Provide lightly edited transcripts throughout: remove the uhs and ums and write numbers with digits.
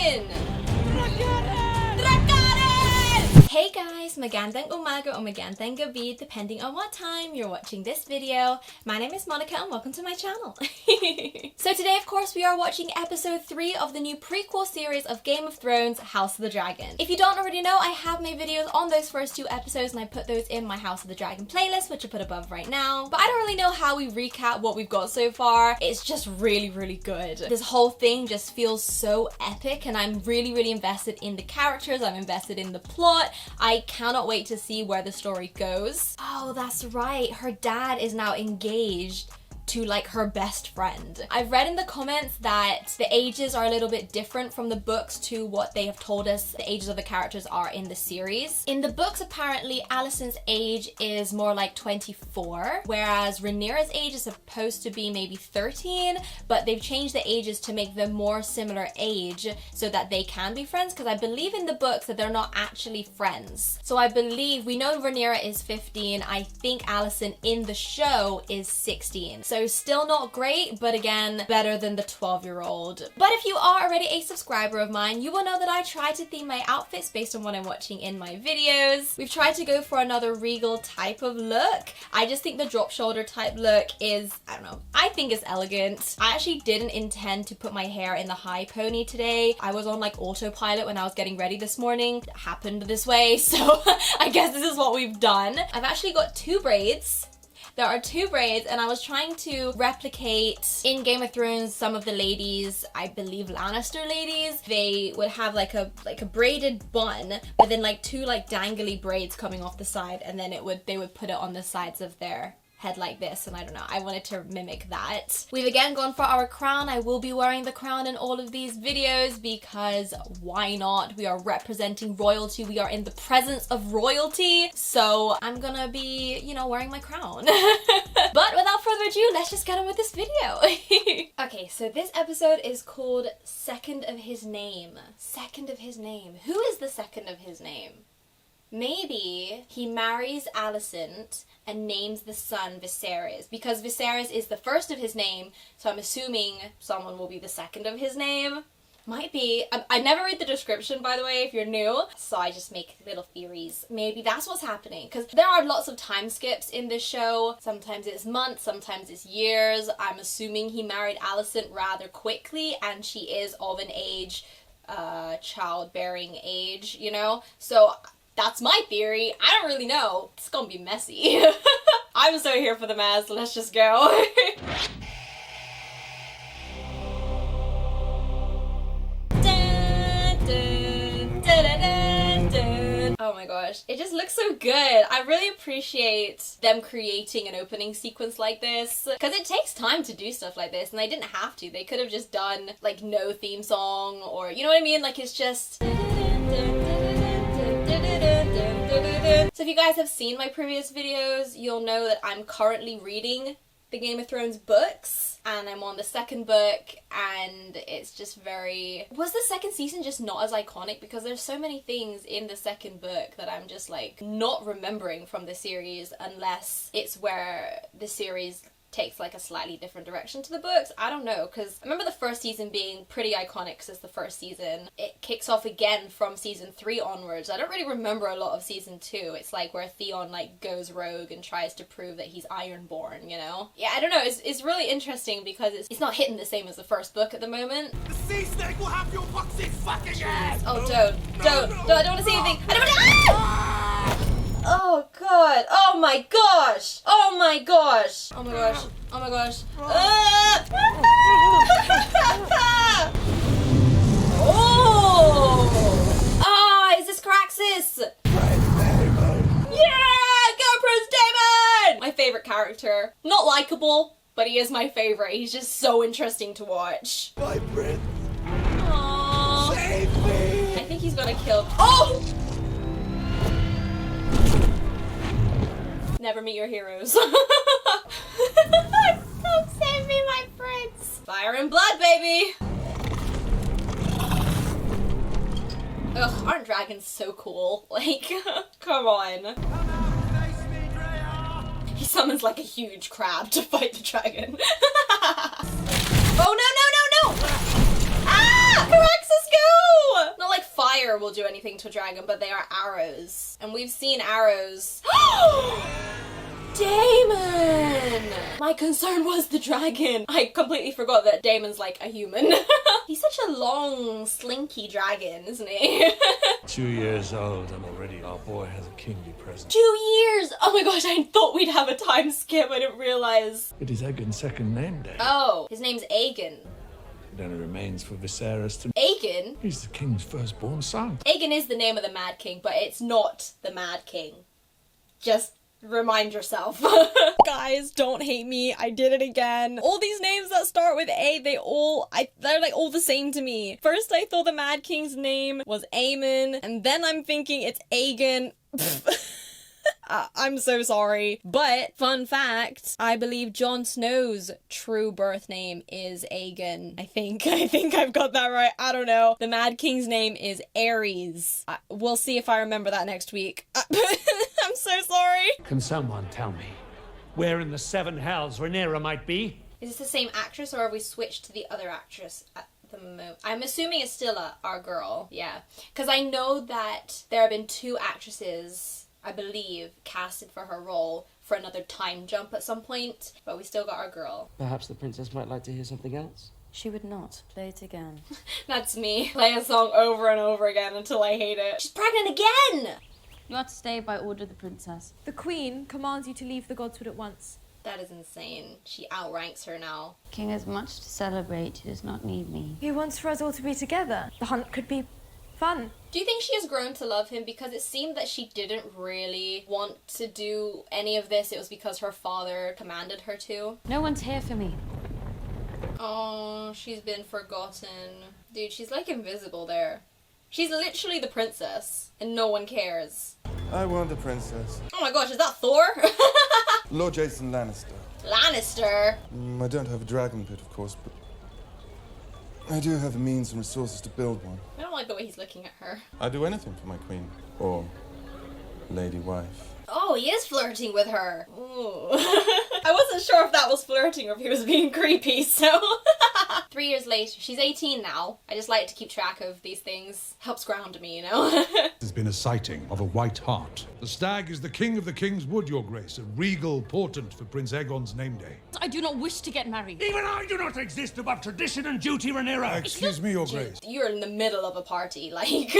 dragon! Hey guys, magandang umaga or magandang gabi, depending on what time you're watching this video. My name is Monica and welcome to my channel. So today, of course, we are watching episode 3 of the new prequel series of Game of Thrones, House of the Dragon. If you don't already know, I have made videos on those first 2 episodes and I put those in my House of the Dragon playlist, which I put above right now. But I don't really know how we recap what we've got so far. It's just really good. This whole thing just feels so epic and I'm really invested in the characters, I'm invested in the plot. I cannot wait to see where the story goes. Oh, that's right. Her dad is now engaged to like her best friend. I've read in the comments that the ages are a little bit different from the books to what they have told us the ages of the characters are in the series. In the books, apparently, Alicent's age is more like 24, whereas Rhaenyra's age is supposed to be maybe 13, but they've changed the ages to make them more similar age so that they can be friends, because I believe in the books that they're not actually friends. So I believe, we know Rhaenyra is 15, I think Alicent in the show is 16. So still not great, but again, better than the 12-year-old. But if you are already a subscriber of mine, you will know that I try to theme my outfits based on what I'm watching in my videos. We've tried to go for another regal type of look. I just think the drop shoulder type look is, I don't know, I think it's elegant. I actually didn't intend to put my hair in the high pony today. I was on like autopilot when I was getting ready this morning. It happened this way, so I guess this is what we've done. I've actually got 2 braids. There are 2 braids and I was trying to replicate in Game of Thrones some of the ladies, I believe Lannister ladies, they would have like a braided bun but then like 2 like dangly braids coming off the side, and then they would put it on the sides of their head like this, and I don't know, I wanted to mimic that. We've again gone for our crown. I will be wearing the crown in all of these videos because why not? We are representing royalty. We are in the presence of royalty. So I'm gonna be, you know, wearing my crown. But without further ado, let's just get on with this video. Okay, so this episode is called Second of His Name. Second of His Name. Who is the second of his name? Maybe he marries Alicent and names the son Viserys, because Viserys is the first of his name, so I'm assuming someone will be the second of his name. Might be. I never read the description, by the way, if you're new, so I just make little theories. Maybe that's what's happening, because there are lots of time skips in this show. Sometimes it's months, sometimes it's years. I'm assuming he married Alicent rather quickly, and she is of an age, childbearing age, you know? So that's my theory. I don't really know. It's gonna be messy. I'm so here for the mess. Let's just go. Dun, dun, dun, dun, dun. Oh my gosh, it just looks so good. I really appreciate them creating an opening sequence like this, because it takes time to do stuff like this, and they didn't have to. They could have just done like no theme song, or you know what I mean? Like, it's just So if you guys have seen my previous videos, you'll know that I'm currently reading the Game of Thrones books, and I'm on the 2nd book, and it's just very... Was the 2nd season just not as iconic? Because there's so many things in the 2nd book that I'm just like not remembering from the series, unless it's where the series takes like a slightly different direction to the books. I don't know, because I remember the 1st season being pretty iconic because it's the 1st season. It kicks off again from season 3 onwards. I don't really remember a lot of season 2. It's like where Theon like goes rogue and tries to prove that he's Ironborn, you know? Yeah, I don't know, it's really interesting because it's not hitting the same as the 1st book at the moment. The sea snake will have your boxing fucking ass! Oh, don't, I don't want to say anything. I don't want to. Oh god, oh my gosh, oh my gosh, oh my gosh, oh my gosh. Oh! Ah, is this Caraxes? Yeah, go Prince Daemon! My favorite character. Not likable, but he is my favorite. He's just so interesting to watch. My prince! Aww. Save me! I think he's gonna kill. Oh! Never meet your heroes. Come save me, my prince. Fire and blood, baby. Ugh, aren't dragons so cool? Like, come on. He summons like a huge crab to fight the dragon. Oh no, no, no, no! Ah! Caraxes, go! do anything to a dragon, but they are arrows. And we've seen arrows. Daemon! My concern was the dragon. I completely forgot that Daemon's like a human. He's such a long, slinky dragon, isn't he? 2 years old and already our boy has a kingly presence. 2 years! Oh my gosh, I thought we'd have a time skip. I didn't realize. It is Aegon's second name day. Oh, his name's Aegon. It only remains for Viserys to... Aegon? He's the king's firstborn son. Aegon is the name of the Mad King, but it's not the Mad King. Just remind yourself. Guys, don't hate me. I did it again. All these names that start with A, they're like all the same to me. First I thought the Mad King's name was Aemon, and then I'm thinking it's Aegon. I'm so sorry. But, fun fact, I believe Jon Snow's true birth name is Aegon. I think I've got that right. I don't know. The Mad King's name is Aerys. We'll see if I remember that next week. I'm so sorry. Can someone tell me where in the seven hells Rhaenyra might be? Is this the same actress, or have we switched to the other actress at the moment? I'm assuming it's still our girl. Yeah. Because I know that there have been 2 actresses, I believe, casted for her role for another time jump at some point, but we still got our girl. Perhaps the princess might like to hear something else. She would not. Play it again. That's me. Play a song over and over again until I hate it. She's pregnant again! You are to stay by order of the princess. The queen commands you to leave the Godswood at once. That is insane. She outranks her now. King has much to celebrate. He does not need me. He wants for us all to be together. The hunt could be fun. Do you think she has grown to love him? Because it seemed that she didn't really want to do any of this. It was because her father commanded her to. No one's here for me. Oh, she's been forgotten. Dude, she's like invisible there. She's literally the princess, and no one cares. I want a princess. Oh my gosh, is that Thor? Lord Jason Lannister. Lannister? I don't have a dragon pit, of course, but I do have the means and resources to build one. I don't like the way he's looking at her. I'd do anything for my queen. Or lady wife. Oh, he is flirting with her. Ooh. I wasn't sure if that was flirting or if he was being creepy, so... 3 years later, she's 18 now. I just like to keep track of these things. Helps ground me, you know? There's been a sighting of a white hart. The stag is the king of the King's Wood, your grace, a regal portent for Prince Aegon's name day. I do not wish to get married. Even I do not exist above tradition and duty, Rhaenyra. Excuse me, your grace. You're in the middle of a party, like...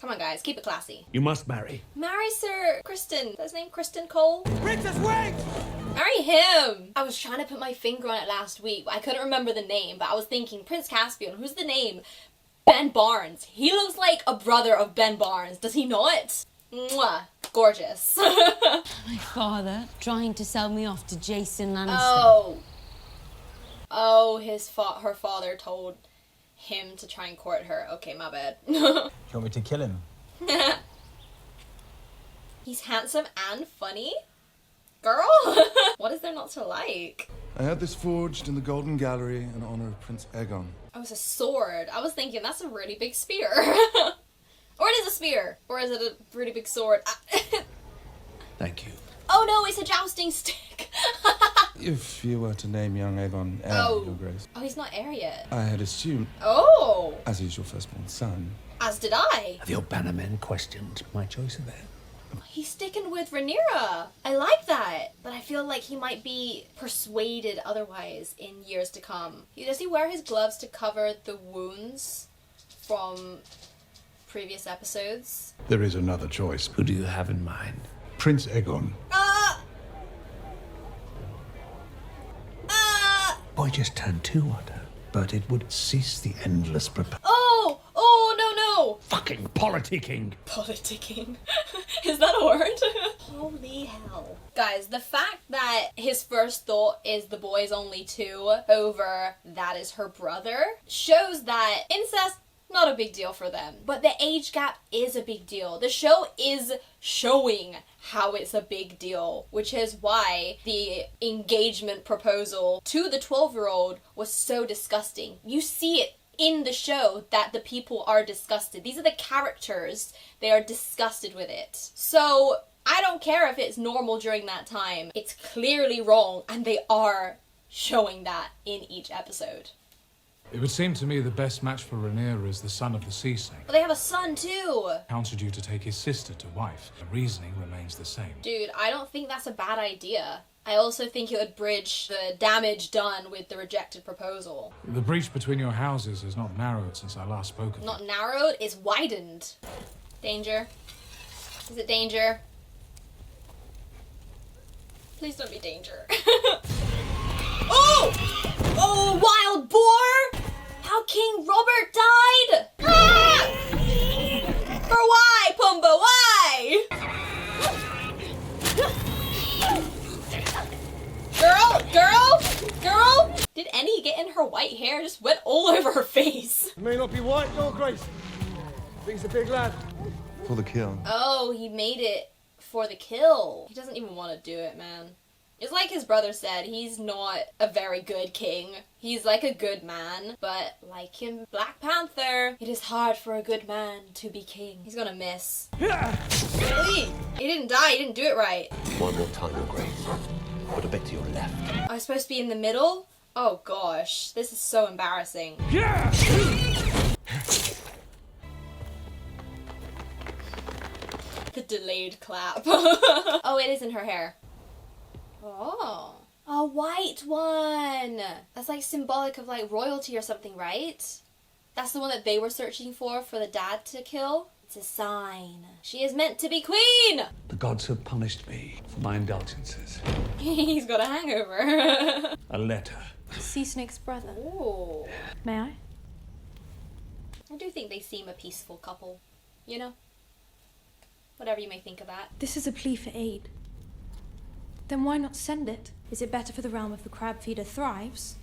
Come on, guys, keep it classy. You must marry. Marry Sir Kristen. Is his name Kristen Cole? Princess, wait! Marry him! I was trying to put my finger on it last week, but I couldn't remember the name, but I was thinking, Prince Caspian, who's the name? Ben Barnes. He looks like a brother of Ben Barnes, does he not? Mwah. Gorgeous. My father trying to sell me off to Jason Lannister. Oh. Oh, her father told him to try and court her. Okay, my bad. You want me to kill him? He's handsome and funny? Girl? What is there not to like? I had this forged in the Golden Gallery in honor of Prince Aegon. Oh, it's a sword. I was thinking that's a really big spear. Or it is a spear. Or is it a really big sword? Thank you. Oh no, it's a jousting stick. If you were to name young Aegon heir, your grace. Oh, he's not heir yet. I had assumed, Oh, as he's your firstborn son. as did I. Have your bannermen questioned my choice of heir? He's sticking with Rhaenyra. I like that. But I feel like he might be persuaded otherwise in years to come. Does he wear his gloves to cover the wounds from previous episodes? There is another choice. Who do you have in mind? Prince Aegon. Boy just turned 2 on her, but it would cease the endless Oh, no. Fucking politicking. Politicking. Is that a word? Holy hell. Guys, the fact that his first thought is the boy's only 2 over that is her brother shows that incest, not a big deal for them. But the age gap is a big deal. The show is showing how it's a big deal, which is why the engagement proposal to the 12-year-old was so disgusting. You see it in the show that the people are disgusted. These are the characters. They are disgusted with it. So I don't care if it's normal during that time. It's clearly wrong, and they are showing that in each episode. It would seem to me the best match for Rhaenyra is the son of the Sea Snake. But they have a son too. Counseled you to take his sister to wife. The reasoning remains the same. Dude, I don't think that's a bad idea. I also think it would bridge the damage done with the rejected proposal. The breach between your houses has not narrowed since I last spoke of it. Not narrowed, it's widened. Danger. Is it danger? Please don't be danger. Oh! Oh, wild boar! How King Robert died! Ah! For why, Pumbaa? Why? Girl! Did Annie get in her white hair? Just went all over her face. It may not be white nor grace. But he's a big lad. For the kill. Oh, he made it for the kill. He doesn't even want to do it, man. It's like his brother said, he's not a very good king. He's like a good man, but like in Black Panther, it is hard for a good man to be king. He's gonna miss. Really? He didn't die, he didn't do it right. One more time, Your Grace. Put a bit to your left. I was supposed to be in the middle? Oh gosh, this is so embarrassing. Yeah! The delayed clap. Oh, it is in her hair. Oh. A white one! That's like symbolic of like royalty or something, right? That's the one that they were searching for the dad to kill? It's a sign. She is meant to be queen! The gods have punished me for my indulgences. He's got a hangover. A letter. Sea Snake's brother. Ooh. May I? I do think they seem a peaceful couple, you know? Whatever you may think of that. This is a plea for aid. Then why not send it? Is it better for the realm if the crab feeder thrives?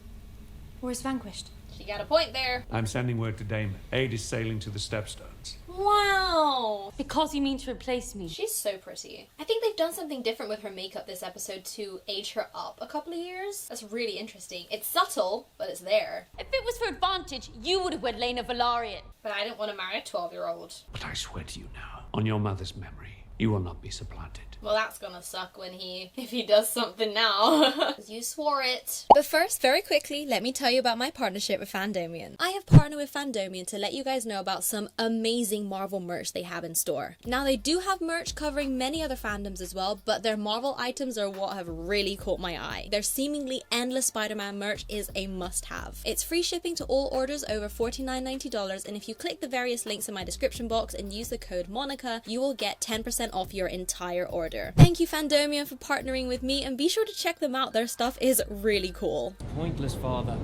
Or is vanquished? She got a point there. I'm sending word to Daemon. Aid is sailing to the Stepstones. Wow! Because you mean to replace me. She's so pretty. I think they've done something different with her makeup this episode to age her up a couple of years. That's really interesting. It's subtle, but it's there. If it was for advantage, you would have wed Lena Velaryon. But I didn't want to marry a 12-year-old. But I swear to you now, on your mother's memory, you will not be supplanted. Well, that's gonna suck if he does something now. 'Cause you swore it. But first, very quickly, let me tell you about my partnership with Fandomian. I have partnered with Fandomian to let you guys know about some amazing Marvel merch they have in store. Now, they do have merch covering many other fandoms as well, but their Marvel items are what have really caught my eye. Their seemingly endless Spider-Man merch is a must-have. It's free shipping to all orders over $49.90, and if you click the various links in my description box and use the code MONICA, you will get 10% off your entire order. Thank you Fandomian for partnering with me, and be sure to check them out, their stuff is really cool. Pointless, Father.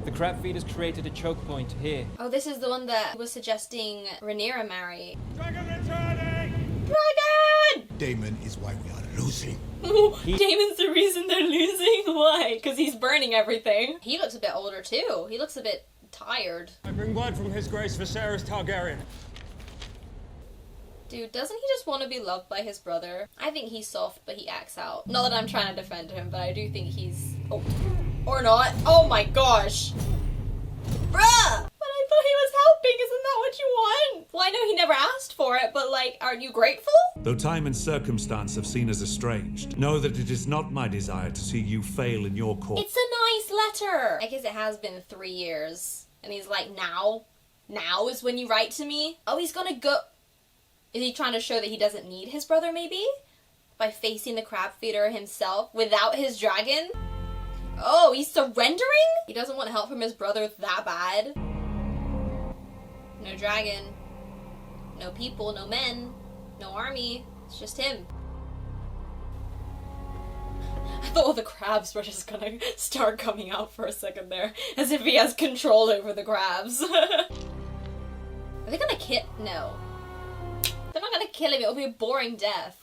The crab feeders created a choke point here. Oh, this is the one that was suggesting Rhaenyra marry. Dragon returning! Dragon! Daemon is why we are losing. Daemon's the reason they're losing? Why? Because he's burning everything. He looks a bit older too. He looks a bit tired. I bring word from His Grace Viserys Targaryen. Dude, doesn't he just want to be loved by his brother? I think he's soft, but he acts out. Not that I'm trying to defend him, but I do think he's... Oh. Or not. Oh my gosh. Bruh! But I thought he was helping. Isn't that what you want? Well, I know he never asked for it, but like, aren't you grateful? Though time and circumstance have seen us estranged, know that it is not my desire to see you fail in your cause. It's a nice letter. I guess it has been 3 years. And he's like, now? Now is when you write to me? Oh, he's gonna go... Is he trying to show that he doesn't need his brother, maybe? By facing the crab feeder himself without his dragon? Oh, he's surrendering? He doesn't want help from his brother that bad. No dragon. No people, no men. No army. It's just him. I thought all the crabs were just gonna start coming out for a second there. As if he has control over the crabs. Are they gonna kill? No. They're not gonna kill him, it'll be a boring death.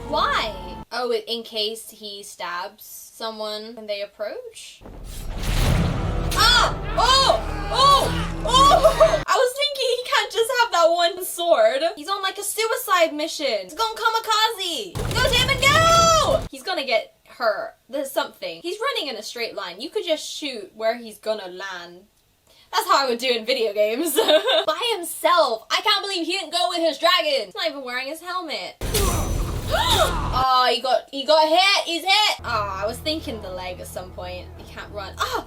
Why? Oh, in case he stabs someone when they approach? Ah! Oh! Oh! Oh! I was thinking he can't just have that one sword. He's on like a suicide mission. He's going kamikaze. Go, Daemon, go! He's gonna get hurt. There's something. He's running in a straight line. You could just shoot where he's gonna land. That's how I would do in video games. By himself. I can't believe he didn't go with his dragon. He's not even wearing his helmet. Oh, he got hit. He's hit. Oh, I was thinking the leg at some point. He can't run. Oh,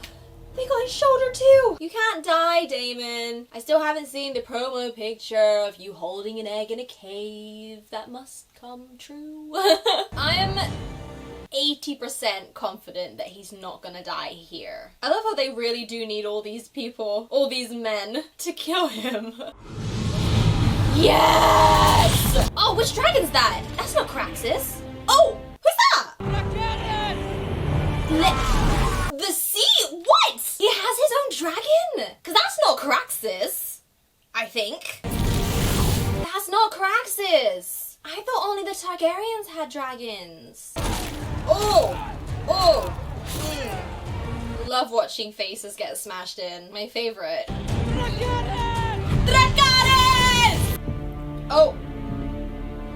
They got his shoulder too! You can't die, Daemon. I still haven't seen the promo picture of you holding an egg in a cave. That must come true. I am 80% confident that he's not gonna die here. I love how they really do need all these people, all these men, to kill him. Yes! Oh, which dragon's that? That's not Craxus. Oh, who's that? The sea? What? He has his own dragon? Cause that's not Craxus, I think. That's not Craxus. I thought only the Targaryens had dragons. Oh! Oh! Love watching faces get smashed in. My favorite. Dracarys! Oh!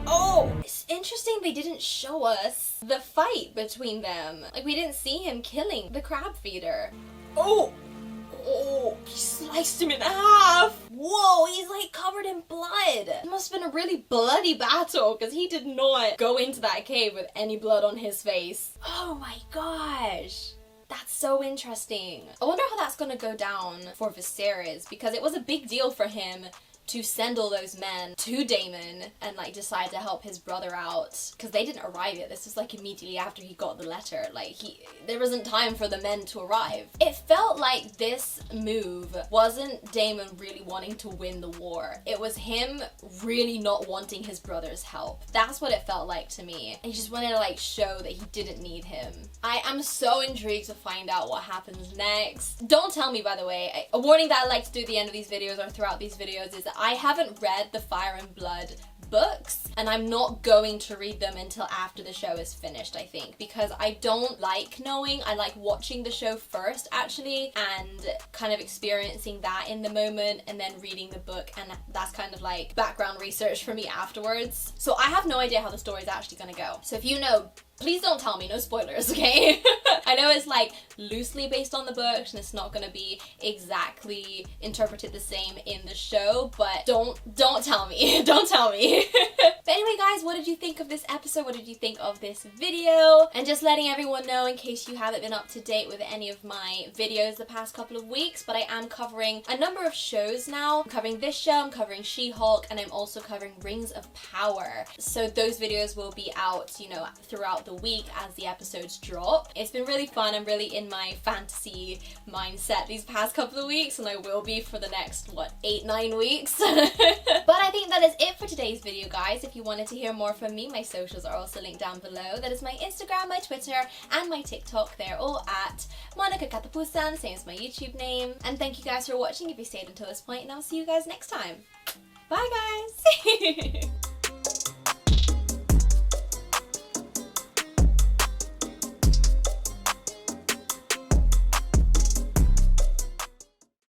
Oh! It's interesting they didn't show us the fight between them. Like, we didn't see him killing the crab feeder. Oh! Oh, he sliced him in half. Whoa, he's like covered in blood. It must have been a really bloody battle because he did not go into that cave with any blood on his face. Oh my gosh. That's so interesting. I wonder how that's gonna go down for Viserys, because it was a big deal for him to send all those men to Daemon and like decide to help his brother out, because they didn't arrive yet. This was like immediately after he got the letter. Like there wasn't time for the men to arrive. It felt like this move wasn't Daemon really wanting to win the war. It was him really not wanting his brother's help. That's what it felt like to me. And he just wanted to like show that he didn't need him. I am so intrigued to find out what happens next. Don't tell me, by the way, a warning that I like to do at the end of these videos or throughout these videos is that I haven't read the Fire and Blood books, and I'm not going to read them until after the show is finished, I think, because I don't like knowing. I like watching the show first, actually, and kind of experiencing that in the moment, and then reading the book, and that's kind of like background research for me afterwards. So I have no idea how the story is actually gonna go. So if you know, please don't tell me, no spoilers, okay? I know it's like loosely based on the books and it's not gonna be exactly interpreted the same in the show, but don't tell me, don't tell me. But anyway guys, what did you think of this episode? What did you think of this video? And just letting everyone know, in case you haven't been up to date with any of my videos the past couple of weeks, but I am covering a number of shows now. I'm covering this show, I'm covering She-Hulk, and I'm also covering Rings of Power. So those videos will be out, you know, throughout the week as the episodes drop. It's been really fun. I'm really in my fantasy mindset these past couple of weeks, and I will be for the next, what, 8-9 weeks? But I think that is it for today's video, guys. If you wanted to hear more from me, my socials are also linked down below. That is my Instagram, my Twitter, and my TikTok. They're all at Catapusan, same as my YouTube name. And thank you guys for watching if you stayed until this point, and I'll see you guys next time. Bye guys!